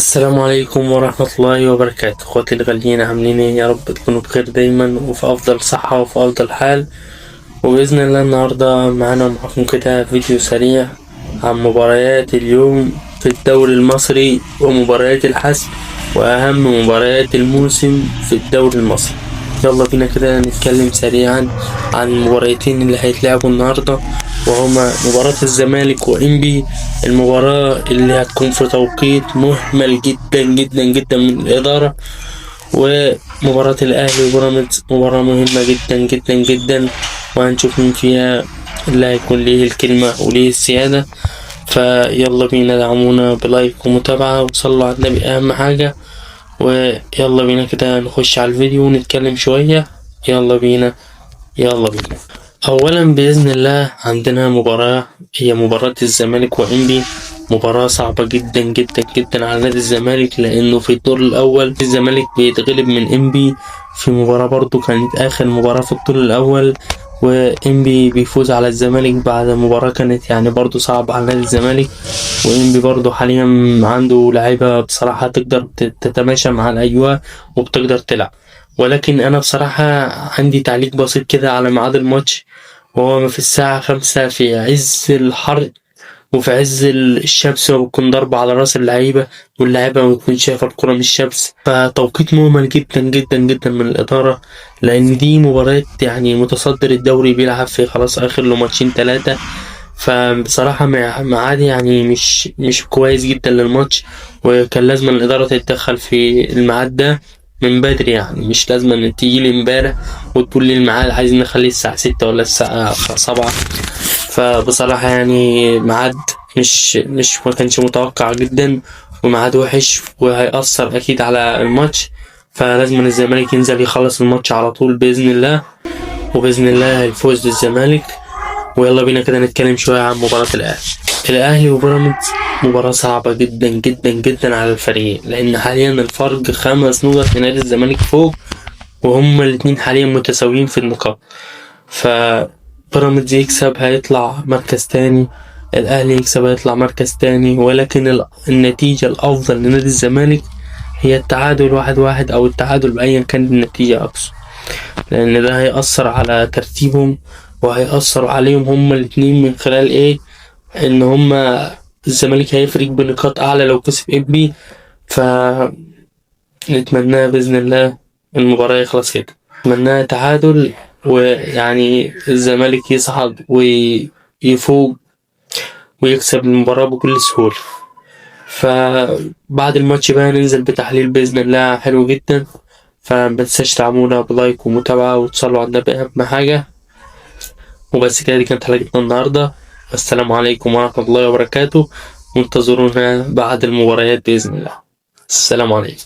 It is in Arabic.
السلام عليكم ورحمة الله وبركاته. اخواتي الغاليين، عاملين ايه؟ يا رب تكونوا بخير دايما وفي افضل صحة وفي افضل حال. وبإذن الله النهاردة معانا معكم كده فيديو سريع عن مباريات اليوم في الدوري المصري ومباريات الحسم واهم مباريات الموسم في الدوري المصري. يلا بينا كده نتكلم سريعا عن المباراتين اللي هيتلعبوا النهاردة، وهما مباراة الزمالك وإنبي. المباراة اللي هتكون في توقيت مهمل جدا جدا جدا من الإدارة، ومباراة الأهلي وبيراميدز مباراة مهمة جدا جدا جدا، وهنشوف مين فيها اللي هيكون ليه الكلمة وليه السيادة. فيلا بينا، دعمونا بلايك ومتابعة وصلوا على النبي أهم حاجة. ويلا بينا كده نخش على الفيديو ونتكلم شوية. يلا بينا يلا بينا. أولا بإذن الله عندنا مباراة، هي مباراة الزمالك وإنبي. مباراة صعبة جدا جدا جدا على نادي الزمالك، لأنه في الدور الأول الزمالك بيتغلب من إنبي في مباراة برضو كانت آخر مباراة في الدور الأول، وإنبي بيفوز على الزمالك بعد مباراة كانت يعني برضو صعبة على نادي الزمالك. وإنبي برضو حاليا عنده لعيبة بصراحة تقدر تتماشى مع الأجواء وبتقدر تلعب. ولكن أنا بصراحة عندي تعليق بسيط كده على ميعاد الماتش، وهو في الساعة 5 في عز الحر وفي عز الشمس، وبتكون ضربة على راس اللعيبة واللعيبة ما بتكون شايفة الكرة من الشمس. فتوقيت مهمل جدا جدا جدا من الإدارة، لأن دي مباراة يعني متصدر الدوري بيلعب في خلاص آخر له ماتشين 3. فبصراحة ميعاد يعني مش كويس جدا للماتش، وكان لازم الإدارة تتدخل في الميعاد ده من بدري. يعني مش لازم ان تيجي امبارح وتقول لي الميعاد عايزين نخليه الساعة 6 ولا الساعة 7. فبصراحة يعني ميعاد مش ما كانش متوقع جدا، وميعاد وحش وهيأثر أكيد على الماتش. فلازم الزمالك ينزل يخلص الماتش على طول بإذن الله، وبإذن الله الفوز للزمالك. ويلا بينا كده نتكلم شوية عن مباراة الأهلي وبيراميدز. مباراة صعبة جدا جدا جدا على الفريق، لأن حاليا الفرق 5 نقط لنادي الزمالك فوق، وهما الاتنين حاليا متساويين في النقاط. فبيراميدز يكسب هيطلع مركز تاني، الأهلي يكسب هيطلع مركز تاني، ولكن النتيجة الأفضل لنادي الزمالك هي التعادل 1-1 أو التعادل بأيا كان النتيجة أقصى، لأن ده هيأثر على ترتيبهم وهيأثر عليهم هما الاتنين من خلال إيه؟ إن هما الزمالك هيفرق بنقاط أعلى لو كسب إنبي. فنتمناه بإذن الله المباراة يخلص كده، نتمناه تعادل، ويعني الزمالك يصعد ويفوق ويكسب المباراة بكل سهولة. فبعد الماتش بقى ننزل بتحليل بإذن الله حلو جدا. فمتنساش تعملونا بلايك ومتابعة وتصلوا على النبي أهم حاجة. وبس كده، دي كانت حلقتنا النهاردة. والسلام عليكم ورحمة الله وبركاته، وانتظرونا بعد المباريات بإذن الله. السلام عليكم.